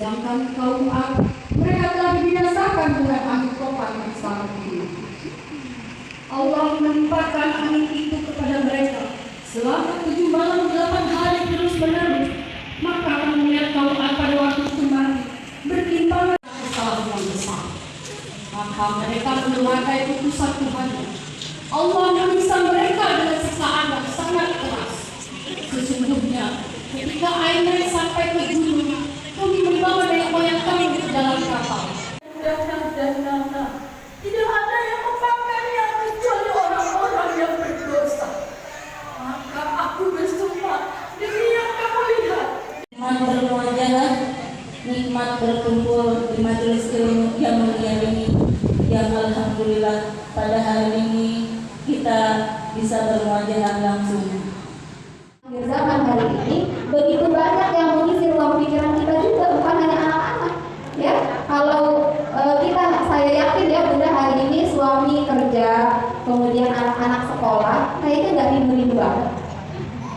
Sedangkan kaum Ad, mereka telah dibinasakan dengan angin topan yang sangat tinggi. Allah menempatkan angin itu kepada mereka selama 7 malam 8 hari terus menerus. Maka akan melihat kaum Ad pada waktu itu mati bertimpangan kesalahan yang besar. Maka mereka mendengarkan putusan Tuhan. Allah menyiksa mereka dengan siksaan yang sangat keras. Sesungguhnya ketika air naik sampai ke gunung, kami membawa nenek moyang kami ke dalam kapal. Tidak ada yang memakannya kecuali orang-orang yang berdosa. Maka aku bersumpah demi yang kamu lihat. Nikmat bermuajalah, nikmat berkumpul di majelis ilmu yang mulia ini. Yang alhamdulillah pada hari ini kita bisa bermuajalah langsung. Zaman hari ini begitu banyak yang mengisi ruang pikiran kita juga, bukan hanya anak-anak. Ya, kalau saya yakin ya Bunda, hari ini suami kerja, kemudian anak-anak sekolah, kayaknya nggak rindu-rindu banget.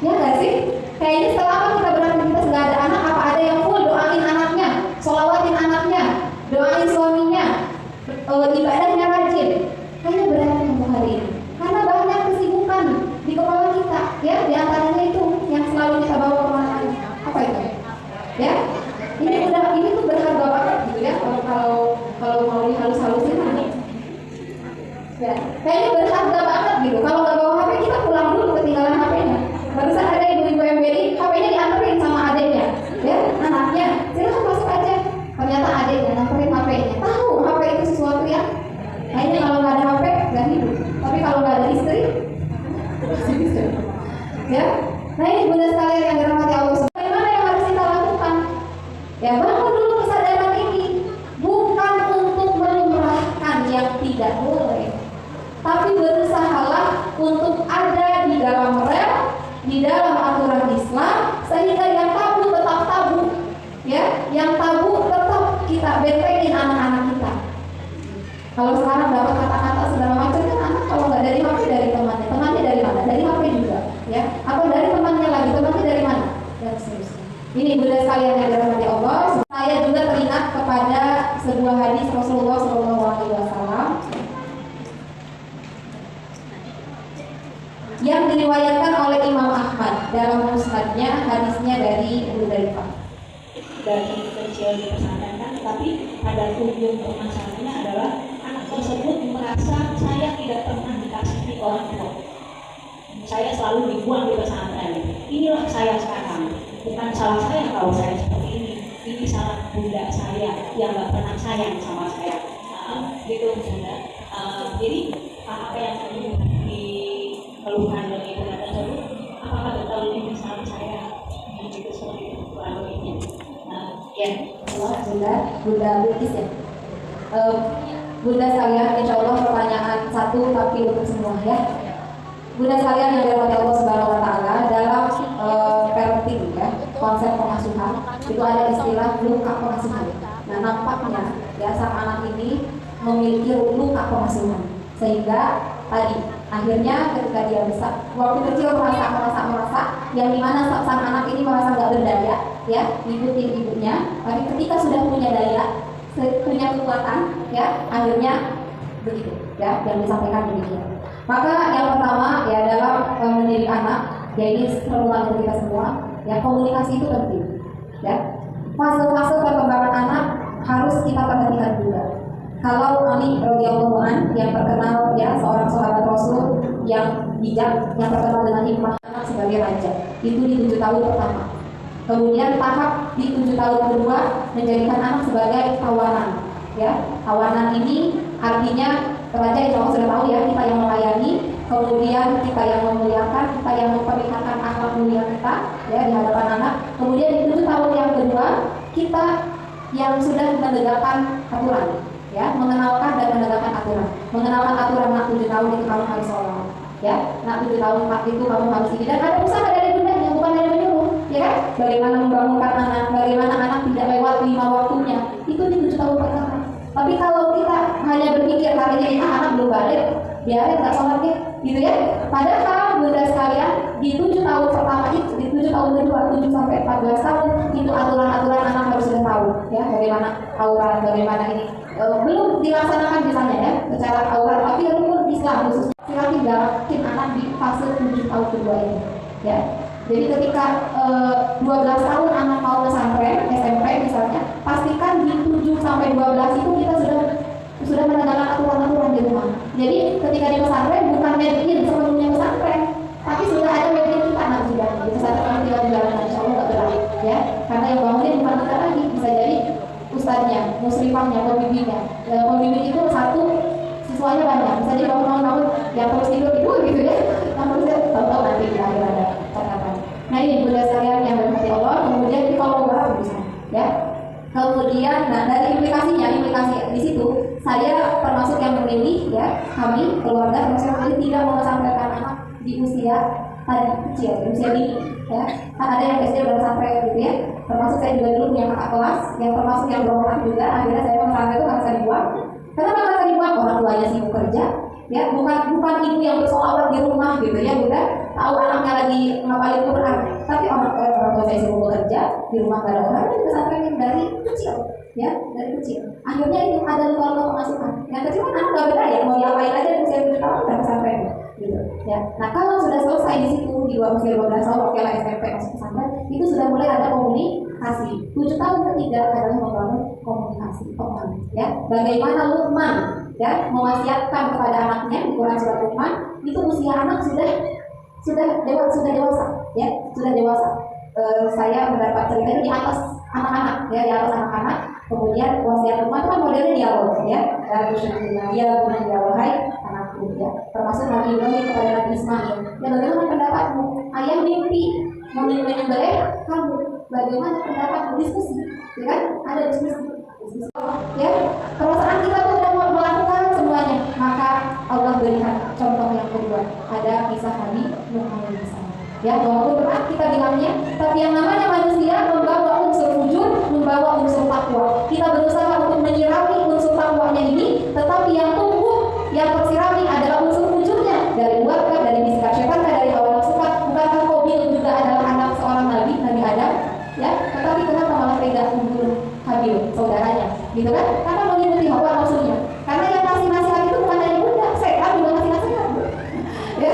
Ya nggak sih? Kayaknya selama kita beraktivitas nggak ada anak, apa ada yang full doain anaknya, sholawatin anaknya, doain suaminya, ibadahnya rajin. Kayaknya berat untuk hari ini, karena banyak kesibukan di kepala kita. Ya, di antaranya itu yang selalu kita bawa kemana-mana. Apa itu? Ya, ini tuh berharga banget gitu ya. Kalau mau dihalus-halusin nanti. Ya, kayaknya berharga banget gitu. Kalau nggak bawa HP, kita pulang dulu ketinggalan HP-nya. Barusan ada ibu-ibu MBD, HP-nya dianterin sama adiknya, ya, anaknya. Silahkan masuk aja. Ternyata adiknya nganterin HP-nya. Tahu HP itu sesuatu yang kayaknya kalau nggak ada HP nggak hidup. Tapi kalau nggak ada istri, bisa. Ya, nah ini Bunda sekalian yang dirahmati Allah. Bagaimana yang harus kita lakukan? Ya, bangun dulu kesadaran ini. Bukan untuk melumrahkan yang tidak boleh, tapi berusahalah untuk ada di dalam rel, di dalam aturan Islam, sehingga yang tabu tetap tabu, ya, yang tabu tetap kita bentengin anak-anak kita. Kalau sekarang dapat kata-kata segala macam kan anak kalau nggak dari HP dari temannya dari mana? Dari HP juga, ya, atau dari temannya lagi, temannya dari mana? Dan seterusnya. Ini Bunda sekalian yang dirahmati Allah. Saya juga teringat kepada sebuah hadis Rasulullah SAW yang diriwayatkan oleh Imam Ahmad dalam musnadnya. Hadisnya dari Hudzaifah. Dari kecil dipersantrenkan, tapi pada ujung permasalahannya adalah anak tersebut merasa saya tidak pernah dikasihi orang tua. Saya selalu dibuang di pesantren. Inilah saya sekarang. Bukan salah saya kalau saya seperti ini. Ini salah bunda saya yang nggak pernah sayang sama saya. Gitu Bunda. Jadi apa yang dikeluhkan dari Bunda tersebut, apakah betul ini salah saya? Begitu seperti itu kurang lebihnya. Ya, Bunda Bilkis ya. Bunda sekalian, insya Allah pertanyaan satu tapi untuk semua ya. Bunda sekalian yang dirahmati Allah Subhanahu Wa Taala, dalam parenting ya, konsep pengasuhan itu ada istilah luka pengasuhan. Nah, nampaknya ya sang anak ini memiliki luka pengasuhan, sehingga tadi akhirnya ketika dia besar, waktu kecil merasa yang dimana sang anak ini merasa nggak berdaya, ya, ngikutin ibunya. Tapi ketika sudah punya daya, punya kekuatan, ya, akhirnya begitu, ya, yang disampaikan demikian. Maka yang pertama ya dalam mendidik anak, ya ini perluan untuk kita semua, ya, komunikasi itu penting, ya. Fase-fase perkembangan anak harus kita perhatikan juga. Kalau Ali radhiyallahu anhu yang terkenal ya seorang sahabat Rasul yang bijak, yang terkenal dengan hikmah, anak sebagai raja itu di 7 tahun pertama. Kemudian tahap di 7 tahun kedua menjadikan anak sebagai tawanan, ya. Tawanan ini artinya raja, insya Allah sudah tahu ya, kita yang melayani, kemudian kita yang memuliakan, kita yang memperlihatkan akhlak mulia kita ya di hadapan anak. Kemudian di 7 tahun yang kedua kita yang sudah menegakkan aturan, ya, mengenalkan dan menegakkan aturan. Mengenalkan aturan, nak 7 tahun itu kamu harus sholat, ya, nak 7 tahun itu kamu harus ini, dan ada usaha dari bundanya, bukan dari menyuruh, ya kan? Bagaimana membangunkan anak, bagaimana anak tidak lewat 5 waktunya, itu di 7 tahun pertama. Tapi kalau kita hanya berpikir hari ini anak belum balik, biarin nggak sholat gitu ya. Padahal bunda sekalian di 7 tahun pertama itu, di 7 tahun kedua 7 sampai 14 tahun itu aturan-aturan anak harus sudah tahu ya, bagaimana aurat, bagaimana ini belum dilaksanakan misalnya ya secara aurat, tapi rukun Islam khusus silakan galakin anak di fase 7 tahun kedua ini ya. Jadi ketika 12 tahun anak mau pesantren SMP misalnya, pastikan di 7 sampai 12 itu kita sudah menegakkan aturan-aturan di rumah. Jadi ketika di pesantren bukan made-in sepenuhnya pesantren, tapi sudah ada made-in kita anak sudah. Di pesantren kita menjalankan, insya Allah nggak berat ya. Karena yang bangunin bukan kita lagi, bisa jadi ustadznya, muslimahnya, pembimbingnya. Pembimbing itu satu, siswanya banyak. Bisa jadi bangun-bangun yang terus tidur gitu ya. Yang terus tahu-tahu nanti di akhir ada catatan. Nah ini bunda sekalian yang berhati Allah, kemudian di kalau bisa ya. Kemudian, nah dari implikasi di situ saya termasuk yang memilih ya, kami keluarga termasuk memilih tidak mengesampaikan anak di usia tadi kecil, usia dini ya. Kan ada yang SD baru sampai gitu ya. Termasuk saya juga dulu punya kakak kelas yang termasuk yang berolah juga. Akhirnya saya mengerasa itu harus dibuang. Kenapa harus dibuang? Orang tuanya sibuk kerja ya, bukan ibu yang bersolawat di rumah gitu ya, udah tahu anaknya lagi ngapalin Quran, tapi orang tua saya sibuk bekerja di rumah gak ada orang, dan pesantren dari kecil ya, dari kecil. Akhirnya itu ada luka pemasukan. Yang kecil kan anak gak beda ya, mau diapain aja di usia 7 tahun dan pesantren gitu ya. Nah kalau sudah selesai di situ di usia 12 tahun, oke lah SMP masuk pesantren, itu sudah mulai ada komunikasi. 7 tahun ketiga adalah membangun komunikasi ya. Bagaimana Luqman ya mewasiatkan kepada anaknya di Quran surat Luqman, itu usia anak sudah dewasa ya, sudah dewasa. Saya mendapat cerita itu di atas anak-anak ya, di atas anak-anak. Kemudian wasiat Luqman itu kan modelnya dialog ya, dia punya wahai anakku ya, termasuk Nabi Ibrahim kepada Nabi Ismail ya, bagaimana pendapatmu, ayah mimpi menyembelih kamu, bagaimana pendapatmu, diskusi ya kan, ada diskusi ya. Perasaan kita tuh udah melakukan semuanya, maka Allah berikan contoh yang kedua, ada kisah Nabi Muhammad ya, walaupun berat kita bilangnya, tapi yang namanya manusia membawa unsur wujud, membawa unsur takwa. Kita berusaha untuk menyirami unsur takwanya ini, tetapi yang tumbuh, yang tersirami adalah unsur wujudnya, dari keluarga, dari bisikan syaitan, dari hawa nafsu. Bukankah Qabil juga adalah anak seorang nabi Adam ya, tetapi kenapa malah tega membunuh Habil saudaranya gitu kan, karena mengikuti hawa nafsunya. Karena yang kasih nasihat itu bukan hanya bunda, setan juga kasih nasihat ya,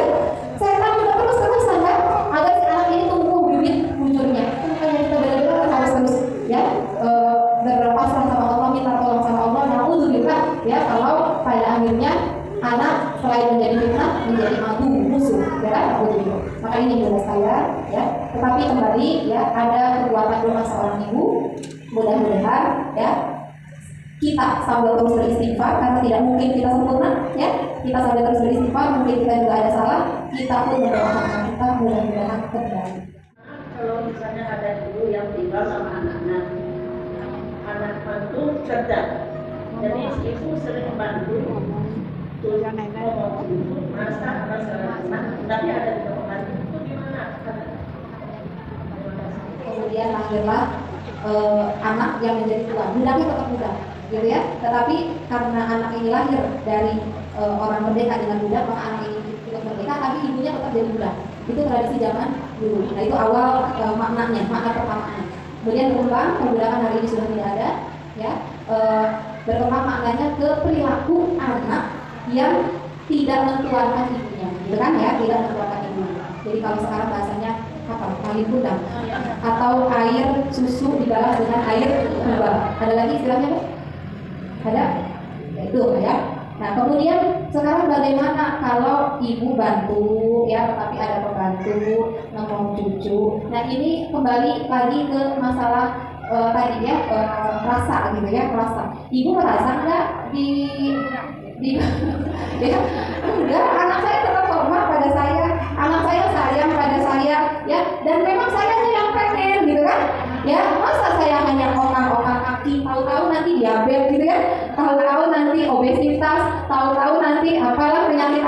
setan juga terus-terusan kan, agar si anak ini tumbuh bibit wujudnya. Makanya kita benar-benar harus terus ya berpasrah sama Allah, minta tolong sama Allah. Naudzubillah ya, kalau pada akhirnya anak selain menjadi fitnah menjadi musuh ya kan. Maka ini juga saya ya, tetapi kembali ya, ada kekuatan doa seorang ibu. Mudah-mudahan ya kita sambil terus beristighfar, karena tidak mungkin kita sempurna ya, kita sambil terus beristighfar, mungkin kita juga ada salah, kita pun mendoakan anak kita mudah-mudahan kembali. Kalau misalnya ada guru yang tinggal sama anaknya, anak itu cerdas, jadi ibu sering bantu tuh ngomong dulu, masak apa segala macam, tapi ada di tempat itu gimana? Kemudian lahirlah anak yang menjadi tuan, budaknya tetap budak gitu ya, tetapi karena anak ini lahir dari orang merdeka dengan budak, maka anak ini ikut merdeka, tapi ibunya tetap jadi budak. Itu tradisi zaman dulu. Nah itu awal maknanya, makna pertamanya. Kemudian berkembang, perbudakan hari ini sudah tidak ada ya, berkembang maknanya ke perilaku anak yang tidak mentuankan ibunya gitu kan ya, tidak mentuankan ibunya. Jadi kalau sekarang bahasanya apa? Air gudang atau air susu dibalas dengan air tuba. Ada lagi istilahnya Pak? Ada? Ya, itu ya. Nah kemudian sekarang bagaimana kalau ibu bantu ya, tetapi ada pembantu ngomong cucu. Nah ini kembali lagi ke masalah tadi ya, rasa gitu ya, rasa. Ibu merasa nggak di ya, enggak, anak saya tetap hormat pada saya, anak saya sayang pada saya ya, dan memang saya yang pengen gitu kan ya. Masa saya hanya ongkang-ongkang kaki, tahu-tahu nanti diabetes gitu kan, tahu-tahu nanti obesitas, tahu-tahu nanti apalah penyakit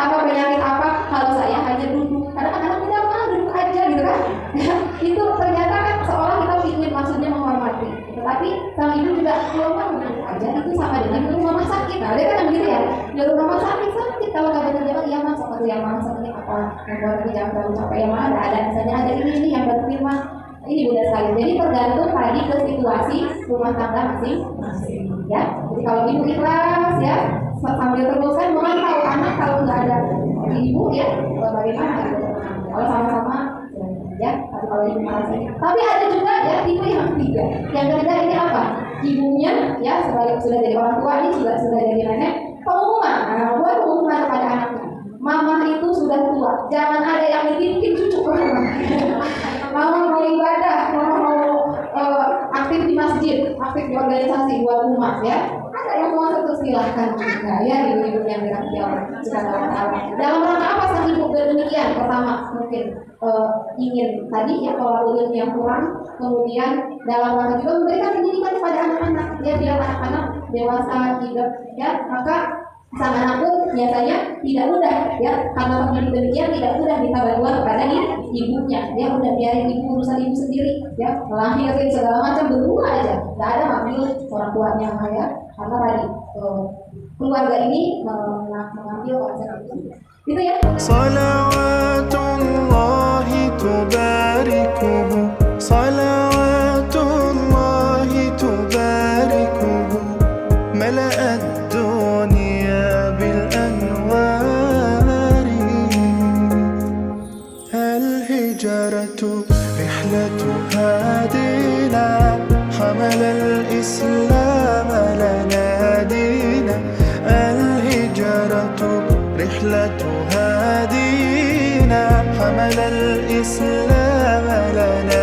apa, kalau saya hanya duduk. Kadang-kadang tidak mau duduk aja gitu kan ya, itu ternyata kan seolah kita ingin maksudnya menghormati, tetapi sang ibu juga belum mau duduk aja itu sama dengan nyuruh mama sakit. Nah, dia kan gitu ya, nyuruh mama sakit kalau nggak bekerja iya mas, seperti yang mama sakit apa, membuat kerja terlalu capek ya mah ada misalnya ada ini yang bantuin mah. Ini mudah sekali. Jadi tergantung tadi ke situasi rumah tangga masing-masing. Ya, jadi kalau ibu ikhlas ya sambil terus kan memantau anak kalau nggak ada ibu ya bagaimana gitu. Kalau sama-sama ya, tapi kalau ibu merasa. Tapi ada juga ya tipe yang ketiga. Yang ketiga ini apa? Ibunya ya sebagai sudah jadi orang tua ini juga sudah jadi nenek. Pengumuman, buat pengumuman kepada anaknya. Mama itu sudah tua, jangan ada yang nitipin cucu ke rumah. Mama mau ibadah, mama mau aktif di masjid, aktif di organisasi buat umat ya. Ada yang mau satu silahkan juga ya ibu-ibu yang dirahmati Allah Subhanahu wa Ta'ala. Dalam rangka apa sang ibu berdemikian? Pertama mungkin ingin tadi ya pola ilmu yang kurang, kemudian dalam rangka juga memberikan pendidikan kepada anak-anak ya biar anak-anak dewasa hidup ya, maka sang anak pun biasanya tidak mudah ya karena pemilik demikian tidak mudah minta bantuan kepada ibunya ya, udah biarin ibu urusan ibu sendiri ya, melahirin segala macam berdua aja, nggak ada manggil orang tuanya ya, karena tadi keluarga ini mengambil konsep itu ya. Salawatullahi tubarikuhu, salawatullahi tubarikuhu, mala'ad dunya bil anwari, al-hijratu rihlatu hadina, hamal al-islam lana dina, al-hijratu rihlatu hadina, hamal al-islam lana